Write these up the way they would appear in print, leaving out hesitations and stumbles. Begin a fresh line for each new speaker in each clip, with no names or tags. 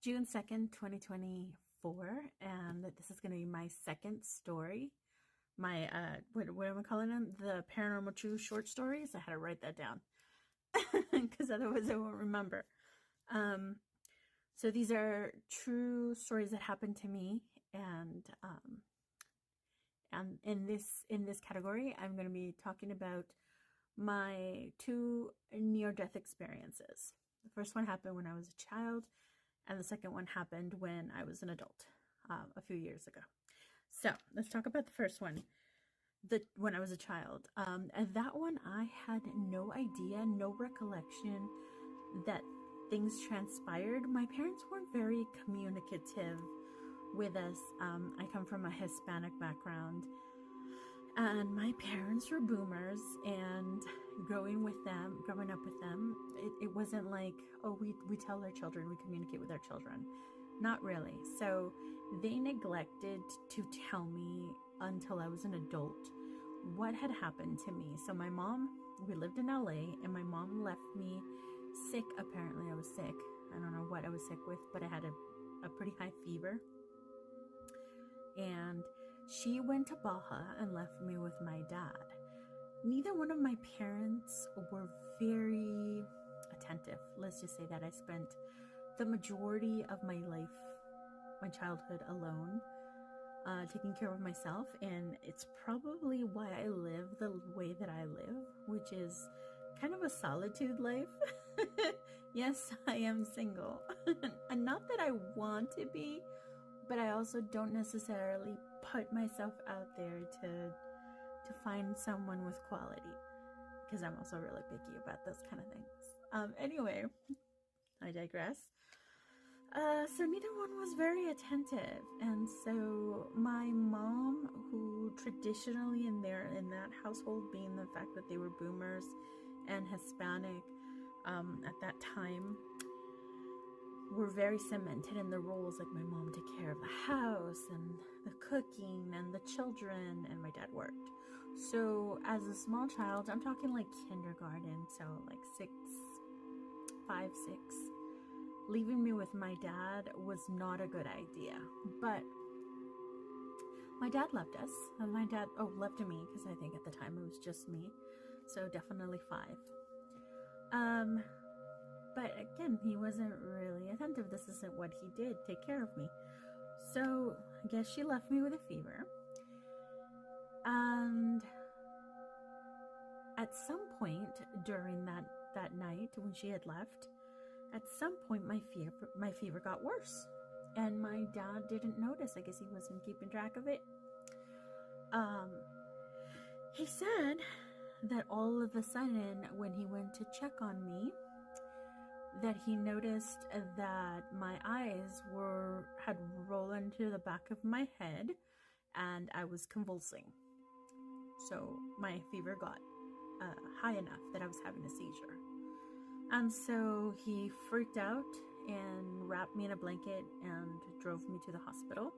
June 2nd, 2024, and this is going to be my second story. My, what am I calling them? The Paranormal True short stories. I had to write that down because otherwise I won't remember. So these are true stories that happened to me, and in this category, I'm going to be talking about my two near-death experiences. The first one happened when I was a child, and the second one happened when I was an adult, a few years ago. So let's talk about the first one, when I was a child. And that one, I had no idea, no recollection that things transpired. My parents weren't very communicative with us. I come from a Hispanic background, and my parents were boomers, and growing up with them, it wasn't like, oh, we tell our children, we communicate with our children. Not really. So they neglected to tell me until I was an adult what had happened to me. So my mom, we lived in LA, and my mom left me sick. Apparently I was sick. I don't know what I was sick with, but I had a pretty high fever. And she went to Baja and left me with my dad. Neither one of my parents were very attentive. Let's just say that. I spent the majority of my life, my childhood, alone, taking care of myself. And it's probably why I live the way that I live, which is kind of a solitude life. Yes, I am single. And not that I want to be, but I also don't necessarily put myself out there to find someone with quality, because I'm also really picky about those kind of things. Anyway, I digress. So neither one was very attentive, and so my mom, who traditionally in that household, being the fact that they were boomers and Hispanic at that time, were very cemented in the roles. Like, my mom took care of the house and the cooking and the children, and my dad worked. So as a small child, I'm talking like kindergarten, so like 5, 6, leaving me with my dad was not a good idea. But my dad left us, and my dad left me, because I think at the time it was just me, so definitely 5. But again, he wasn't really attentive. This isn't what he did, take care of me. So I guess she left me with a fever. And at some point during that night when she had left, at some point my fever got worse. And my dad didn't notice. I guess he wasn't keeping track of it. He said that all of a sudden, when he went to check on me, that he noticed that my eyes had rolled into the back of my head, and I was convulsing. So my fever got high enough that I was having a seizure. And so he freaked out and wrapped me in a blanket and drove me to the hospital.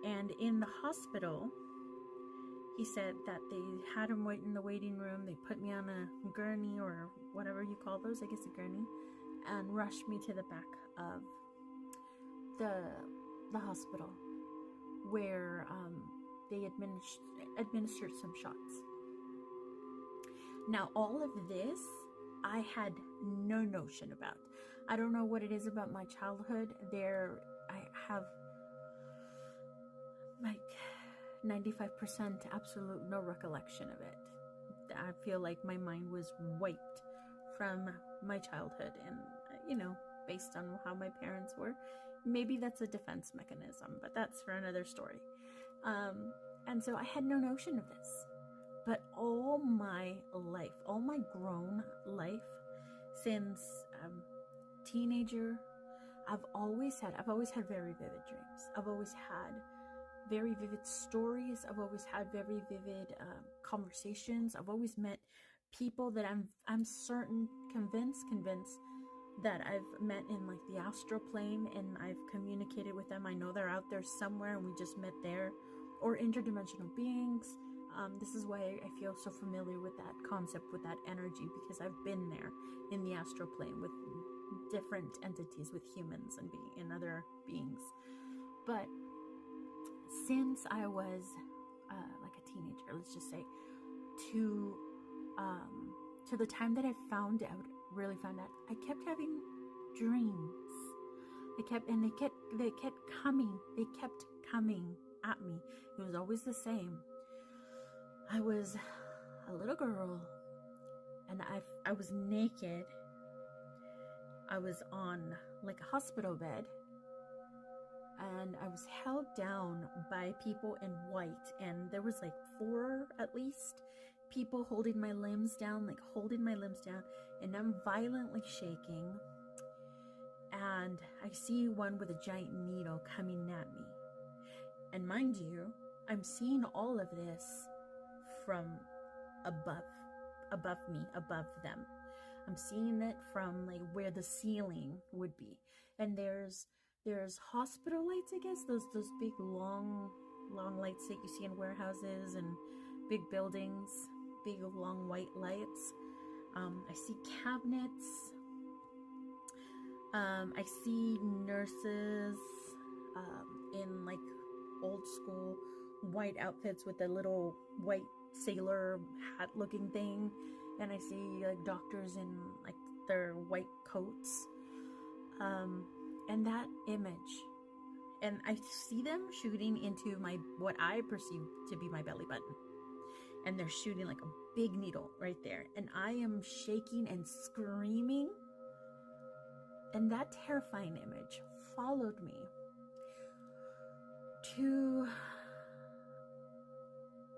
And in the hospital, he said that they had him wait in the waiting room. They put me on a gurney, or whatever you call those, I guess a gurney, and rushed me to the back of the hospital, where they administered some shots. Now, all of this I had no notion about. I don't know what it is about my childhood. I have like 95% absolute no recollection of it. I feel like my mind was wiped from my childhood, and based on how my parents were, maybe that's a defense mechanism, but that's for another story. And so I had no notion of this. But all my life, all my grown life, since teenager, I've always had very vivid dreams. I've always had very vivid stories. I've always had very vivid conversations. I've always met people that I'm convinced that I've met in like the astral plane, and I've communicated with them. I know they're out there somewhere, and we just met there. Or interdimensional beings. This is why I feel so familiar with that concept, with that energy, because I've been there in the astral plane with different entities, with humans and other beings. But since I was like a teenager, let's just say, to the time that I really found out, I kept having dreams. They kept coming at me. It was always the same. I was a little girl, and I was naked. I was on like a hospital bed, and I was held down by people in white, and there was like 4 at least people holding my limbs down, and I'm violently shaking, and I see one with a giant needle coming at me. And mind you, I'm seeing all of this from above me, above them. I'm seeing it from like where the ceiling would be. And there's hospital lights, I guess, those big long lights that you see in warehouses and big buildings, big long white lights. I see cabinets. I see nurses in like old school white outfits with a little white sailor hat looking thing, and I see like doctors in like their white coats, and that image, and I see them shooting into what I perceive to be my belly button, and they're shooting like a big needle right there, and I am shaking and screaming, and that terrifying image followed me to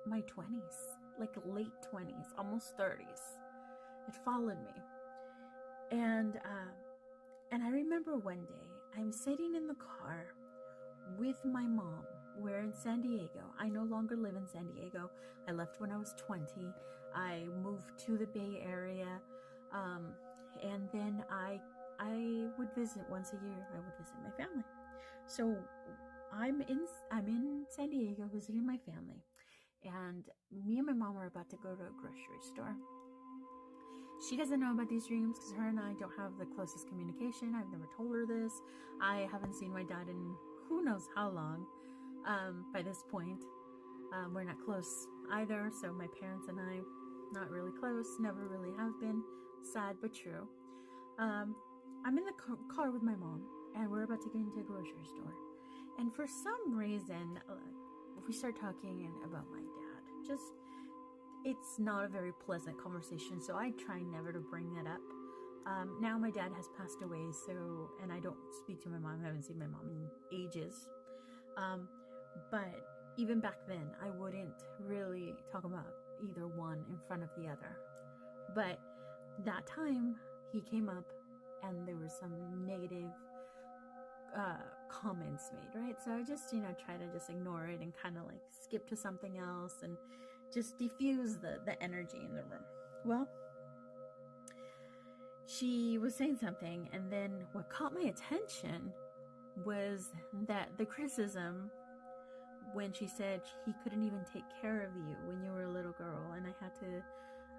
my 20s, like late 20s, almost 30s. It followed me. And I remember one day I'm sitting in the car with my mom. We're in San Diego. I no longer live in San Diego. I left when I was 20. I moved to the Bay Area. And then I would visit once a year. I would visit my family. So I'm in San Diego visiting my family, and me and my mom are about to go to a grocery store. She doesn't know about these dreams because her and I don't have the closest communication. I've never told her this. I haven't seen my dad in who knows how long. By this point, we're not close either. So my parents and I, not really close, never really have been. Sad but true. I'm in the car with my mom, and we're about to get into a grocery store. And for some reason, we start talking about my dad. It's not a very pleasant conversation, so I try never to bring that up. Now my dad has passed away, and I don't speak to my mom. I haven't seen my mom in ages. But even back then, I wouldn't really talk about either one in front of the other. But that time, he came up, and there were some negative comments made, right? So I just, try to just ignore it and kind of like skip to something else and just diffuse the energy in the room. Well, she was saying something, and then what caught my attention was that the criticism when she said he couldn't even take care of you when you were a little girl, and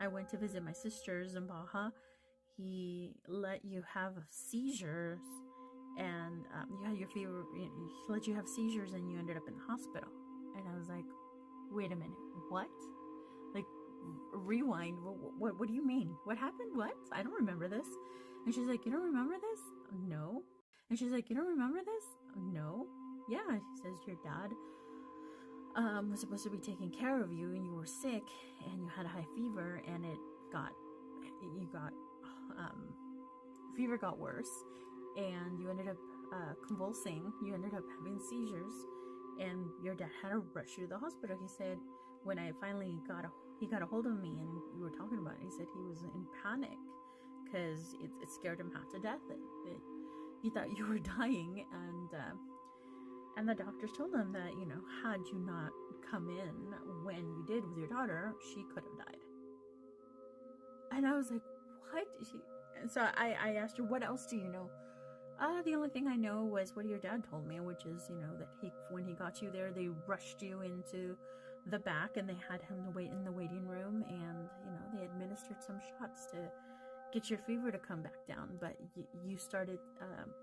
I went to visit my sisters in Baja. He let you have seizures, and you had your fever. He let you have seizures, and you ended up in the hospital. And I was like, "Wait a minute, what? Like, rewind. What do you mean? What happened? What? I don't remember this." And she's like, "You don't remember this?" "No." And she's like, "You don't remember this?" "No." "Yeah." She says, "Your dad was supposed to be taking care of you, and you were sick, and you had a high fever, and fever got worse, and you ended up convulsing. You ended up having seizures, and your dad had to rush you to the hospital." He said, when I finally got a hold of me and we were talking about it, he said he was in panic because it scared him half to death. That he thought you were dying, and the doctors told him that, had you not come in when you did with your daughter, she could have died. And I was like, what? And so I asked her, "What else do you know?" The only thing I know was what your dad told me, which is, that when he got you there, they rushed you into the back, and they had him to wait in the waiting room, and they administered some shots to get your fever to come back down, but you started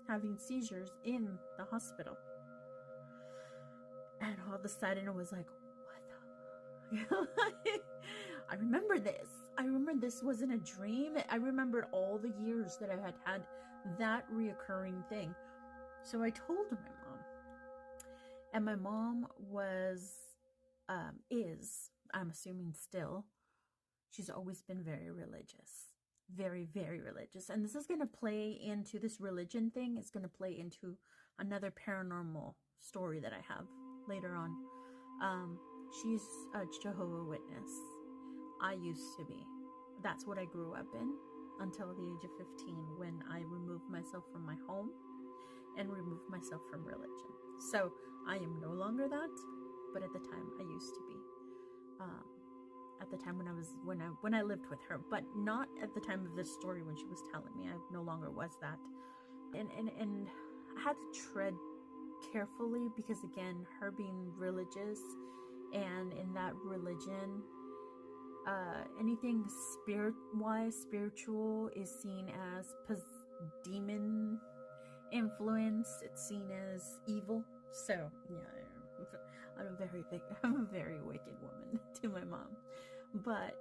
having seizures in the hospital. And all of a sudden it was like, what the I remember this. I remember this wasn't a dream. I remembered all the years that I had that reoccurring thing. So I told my mom, and my mom is, I'm assuming still, she's always been very religious. Very, very religious. And this is going to play into this religion thing. It's going to play into another paranormal story that I have later on. She's a Jehovah's Witness. I used to be. That's what I grew up in until the age of 15, when I removed myself from my home and removed myself from religion. So I am no longer that, but at the time I used to be. At the time when I lived with her, but not at the time of this story when she was telling me. I no longer was that. And I had to tread carefully, because again, her being religious, and in that religion, anything spiritual is seen as demon influence. It's seen as evil. So yeah, I'm a very wicked woman to my mom. But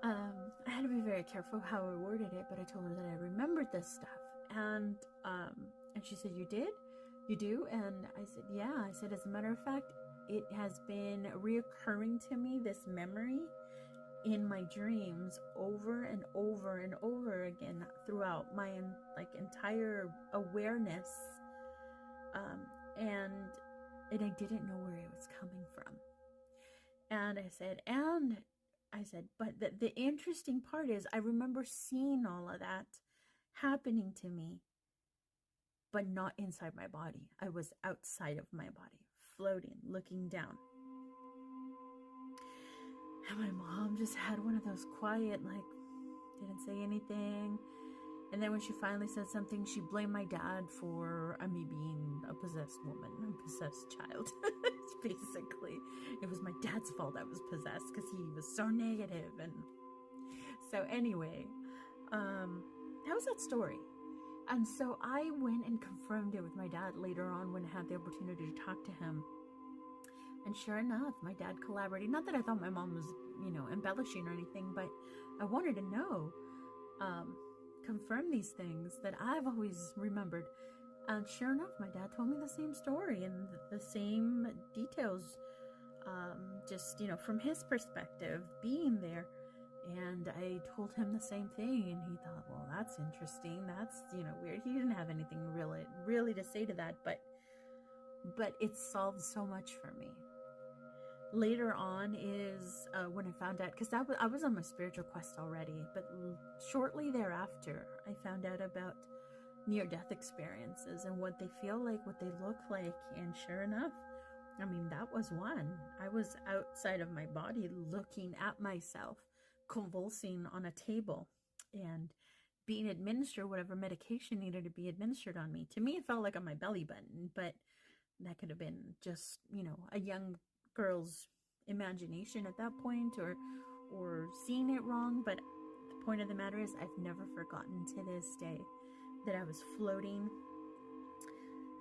I had to be very careful how I worded it. But I told her that I remembered this stuff, and she said, "You did? You do?" And I said, "Yeah." I said, "As a matter of fact, it has been reoccurring to me, this memory, in my dreams over and over and over again throughout my entire awareness, and I didn't know where it was coming from." And I said, but the interesting part is, I remember seeing all of that happening to me, but not inside my body. I was outside of my body, floating, looking down. And my mom just had one of those quiet, didn't say anything. And then when she finally said something, she blamed my dad for me being a possessed woman, a possessed child. Basically, it was my dad's fault I was possessed, because he was so negative. And so anyway, that was that story. And so I went and confirmed it with my dad later on when I had the opportunity to talk to him. And sure enough, my dad collaborated. Not that I thought my mom was, embellishing or anything, but I wanted to know, confirm these things that I've always remembered. And sure enough, my dad told me the same story and the same details, just, from his perspective, being there. And I told him the same thing, and he thought, well, that's interesting. That's, weird. He didn't have anything really to say to that, but it solved so much for me. Later on is when I found out, because I was on my spiritual quest already, but shortly thereafter, I found out about near-death experiences and what they feel like, what they look like. And sure enough, that was one. I was outside of my body looking at myself, convulsing on a table, and being administered whatever medication needed to be administered on me. To me, it felt like on my belly button, but that could have been just, a young girl's imagination at that point, or seeing it wrong. But the point of the matter is, I've never forgotten to this day that I was floating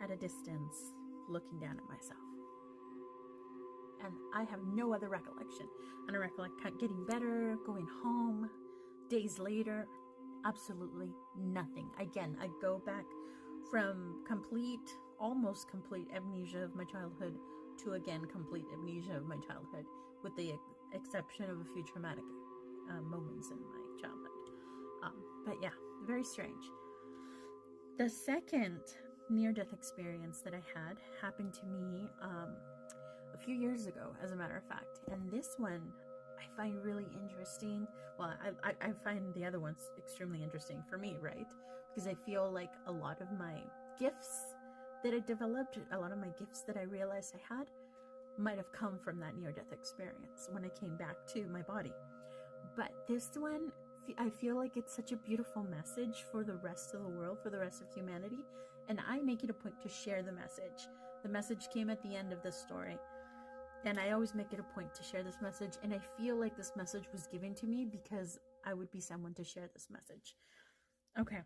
at a distance, looking down at myself. And I have no other recollection. And I recollect getting better, going home, days later, absolutely nothing. Again, I go back from almost complete amnesia of my childhood to, again, complete amnesia of my childhood, with the exception of a few traumatic moments in my childhood. But yeah, very strange. The second near-death experience that I had happened to me a few years ago, as a matter of fact. And this one I find really interesting. Well, I find the other ones extremely interesting for me, right? Because I feel like a lot of my gifts that I developed, a lot of my gifts that I realized I had, might have come from that near-death experience when I came back to my body. But this one, I feel like it's such a beautiful message for the rest of the world, for the rest of humanity. And I make it a point to share the message. The message came at the end of the story. And I always make it a point to share this message. And I feel like this message was given to me because I would be someone to share this message. Okay.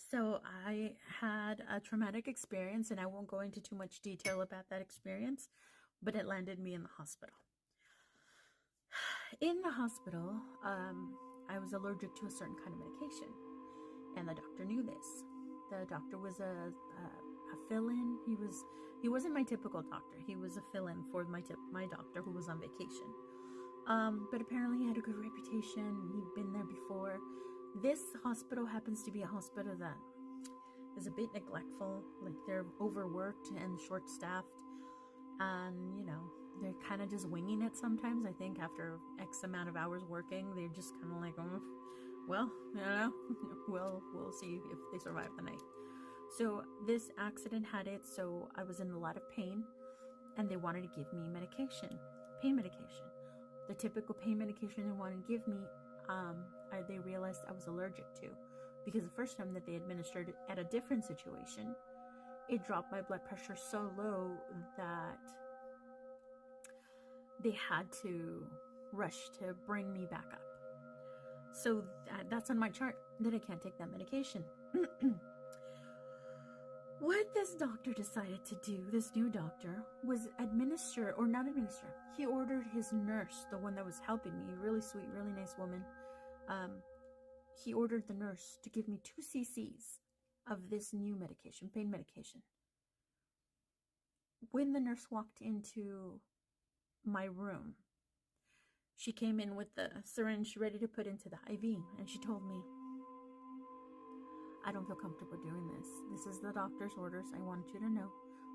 So I had a traumatic experience, and I won't go into too much detail about that experience, but it landed me in the hospital. In the hospital, I was allergic to a certain kind of medication, and the doctor knew this. The doctor was a fill-in. He wasn't my typical doctor. He was a fill-in for my doctor who was on vacation. But apparently he had a good reputation. He'd been there before. This hospital happens to be a hospital that is a bit neglectful. Like, they're overworked and short-staffed, and they're kind of just winging it sometimes. I think after X amount of hours working, they're just kind of like, oh, well, we'll see if they survive the night. So this accident had it, so I was in a lot of pain, and they wanted to give me pain medication. The typical pain medication they wanted to give me, they realized I was allergic to, because the first time that they administered it at a different situation, it dropped my blood pressure so low that they had to rush to bring me back up. So that's on my chart that I can't take that medication. What this doctor decided to do, this new doctor, was he ordered his nurse, the one that was helping me, really sweet, really nice woman. He ordered the nurse to give me 2 cc's of this new medication, pain medication. When the nurse walked into my room, she came in with the syringe ready to put into the IV, and she told me, I don't feel comfortable doing this. This is the doctor's orders. I want you to know,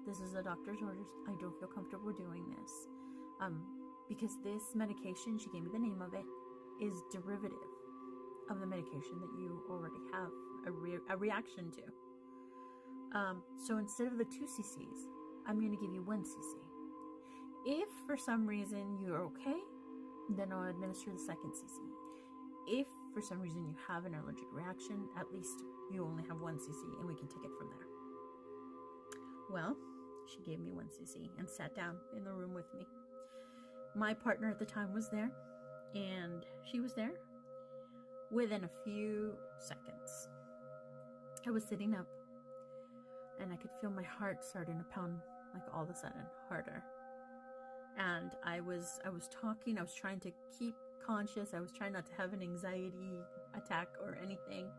this is the doctor's orders. I don't feel comfortable doing this. Because this medication, she gave me the name of it, is derivative of the medication that you already have a reaction to. So instead of the 2 cc's, I'm going to give you 1 cc. If for some reason you're okay, then I'll administer the 2nd cc. If for some reason you have an allergic reaction, at least you only have 1 cc, and we can take it from there. Well, she gave me 1 cc and sat down in the room with me. My partner at the time was there, and she was there within a few seconds. I was sitting up, and I could feel my heart starting to pound, like, all of a sudden harder. And I was talking. I was trying to keep conscious. I was trying not to have an anxiety attack or anything.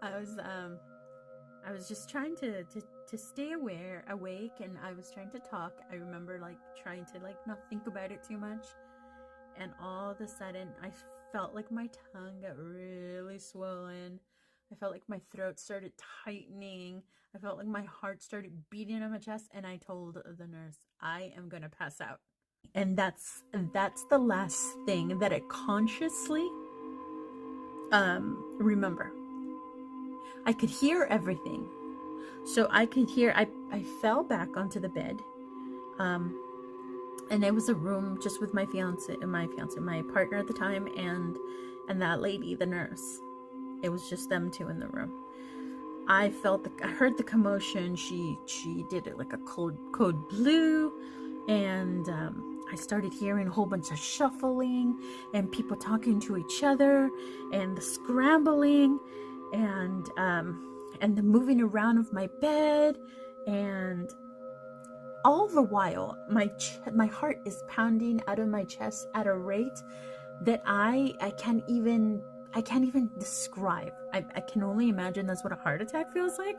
I was just trying to stay awake, and I was trying to talk. I remember, like, trying to, like, not think about it too much. And all of a sudden, I felt like my tongue got really swollen. I felt like my throat started tightening. I felt like my heart started beating on my chest, and I told the nurse, I am gonna pass out. And that's the last thing that I consciously remember. I could hear everything. So I could hear, I fell back onto the bed. And it was a room just with my partner at the time, and that lady, the nurse. It was just them two in the room. I heard the commotion. She did it like a code blue, and I started hearing a whole bunch of shuffling and people talking to each other, and the scrambling, and the moving around of my bed, and all the while my heart is pounding out of my chest at a rate that I can't even describe. I can only imagine that's what a heart attack feels like.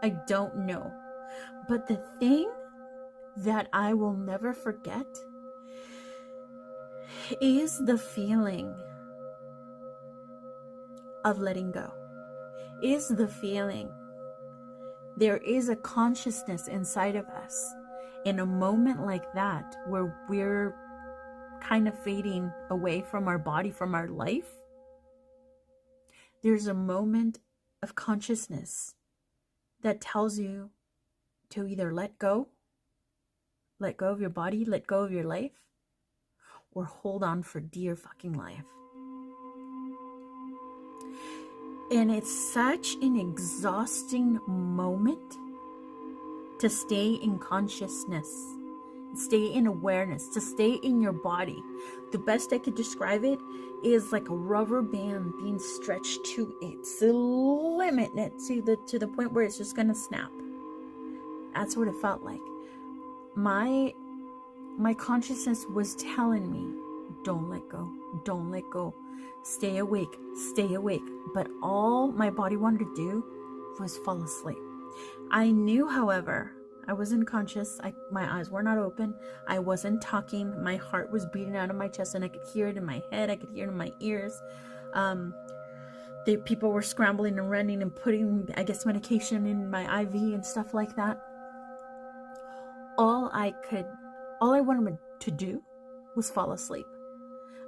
I don't know. But the thing that I will never forget is the feeling of letting go. Is the feeling. There is a consciousness inside of us in a moment like that where we're kind of fading away from our body, from our life. There's a moment of consciousness that tells you to either let go of your body, let go of your life, or hold on for dear fucking life. And it's such an exhausting moment to stay in consciousness, stay in awareness, to stay in your body. The best I could describe it is like a rubber band being stretched to its limit, to the point where it's just gonna snap. That's what it felt like. My consciousness was telling me, don't let go, don't let go, stay awake, stay awake. But all my body wanted to do was fall asleep. I knew, however, I wasn't conscious. My eyes were not open. I wasn't talking. My heart was beating out of my chest, and I could hear it in my head. I could hear it in my ears. People were scrambling and running and putting, I guess, medication in my IV and stuff like that. All I wanted to do was fall asleep.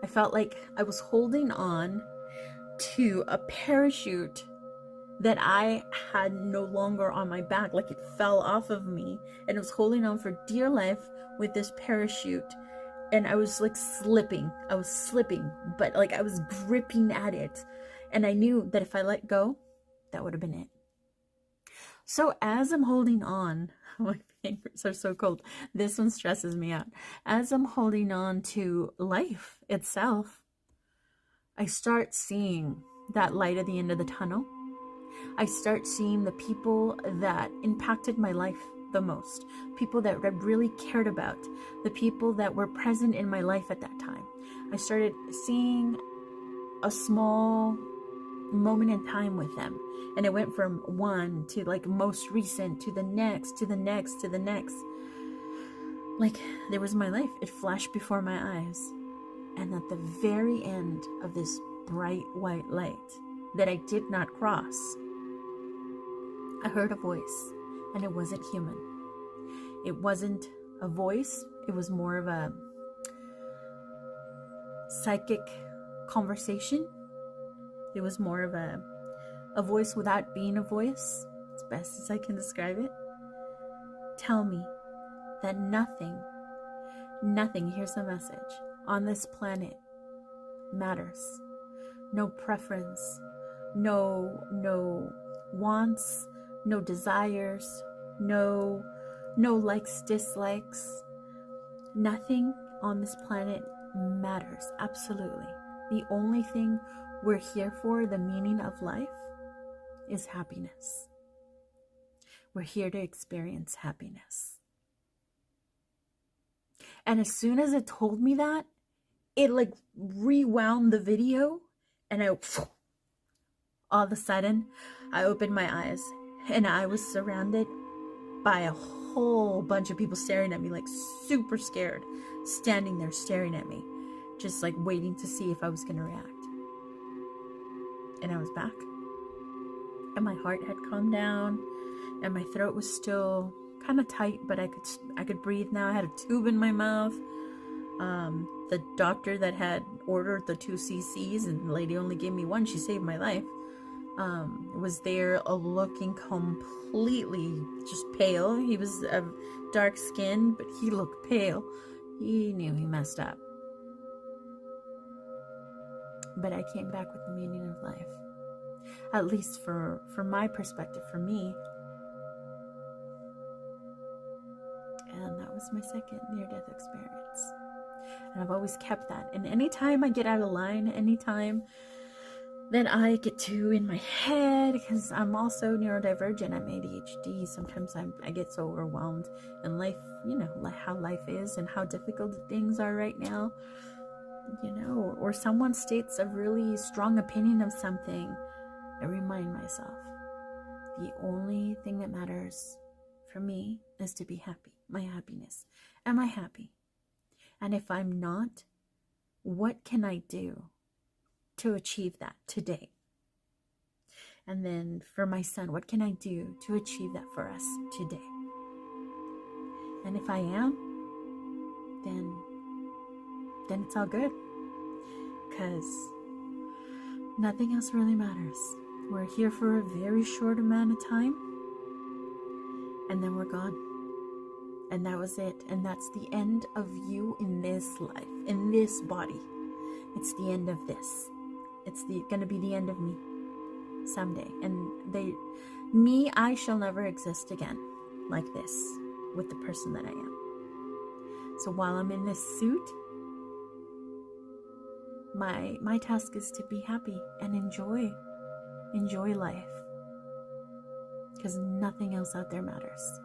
I felt like I was holding on to a parachute that I had no longer on my back, like it fell off of me, and it was holding on for dear life with this parachute. And I was like slipping. I was slipping, but like I was gripping at it. And I knew that if I let go, that would have been it. So as I'm holding on, my fingers are so cold. This one stresses me out. As I'm holding on to life itself, I start seeing that light at the end of the tunnel. I start seeing the people that impacted my life the most, people that I really cared about, the people that were present in my life at that time. I started seeing a small moment in time with them, and it went from one to like most recent to the next, to the next, to the next. Like there was my life. It flashed before my eyes. And at the very end of this bright white light that I did not cross, I heard a voice, and it wasn't human. It wasn't a voice. It was more of a psychic conversation. It was more of a voice without being a voice, as best as I can describe it. Tell me that nothing, here's the message, on this planet matters. No preference, no wants, no desires, no likes, dislikes. Nothing on this planet matters, absolutely. The only thing we're here for, the meaning of life, is happiness. We're here to experience happiness. And as soon as it told me that, it like rewound the video, and all of a sudden, I opened my eyes, and I was surrounded by a whole bunch of people staring at me, like super scared, standing there staring at me, just like waiting to see if I was going to react. And I was back, and my heart had calmed down, and my throat was still kind of tight, but I could breathe now. I had a tube in my mouth. The doctor that had ordered the 2 cc's, and the lady only gave me 1, she saved my life, was there, looking completely just pale. He was dark skinned, but he looked pale. He knew he messed up. But I came back with the meaning of life, at least for my perspective, for me. And that was my second near-death experience. And I've always kept that. And anytime I get out of line, anytime that I get too in my head, because I'm also neurodivergent, I'm ADHD, sometimes I get so overwhelmed in life, like how life is and how difficult things are right now, or someone states a really strong opinion of something, I remind myself, the only thing that matters for me is to be happy, my happiness. Am I happy? And if I'm not, what can I do to achieve that today? And then for my son, what can I do to achieve that for us today? And if I am, then it's all good, because nothing else really matters. We're here for a very short amount of time, and then we're gone. And that was it. And that's the end of you in this life, in this body. It's the end of this. It's going to be the end of me someday. And I shall never exist again. like this with the person that I am. So while I'm in this suit, my task is to be happy and enjoy life, because nothing else out there matters.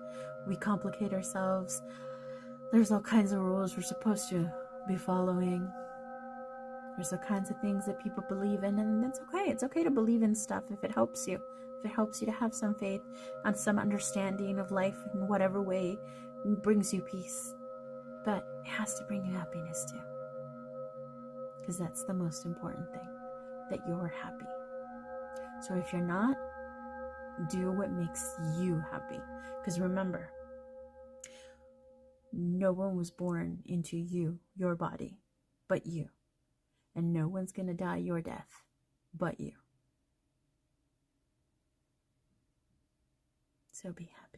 We complicate ourselves. There's all kinds of rules we're supposed to be following. There's all kinds of things that people believe in, and that's okay. It's okay to believe in stuff if it helps you. If it helps you to have some faith and some understanding of life in whatever way brings you peace. But it has to bring you happiness too. Because that's the most important thing, that you're happy. So if you're not, do what makes you happy. Because remember, no one was born into your body, but you. And no one's going to die your death but you. So be happy.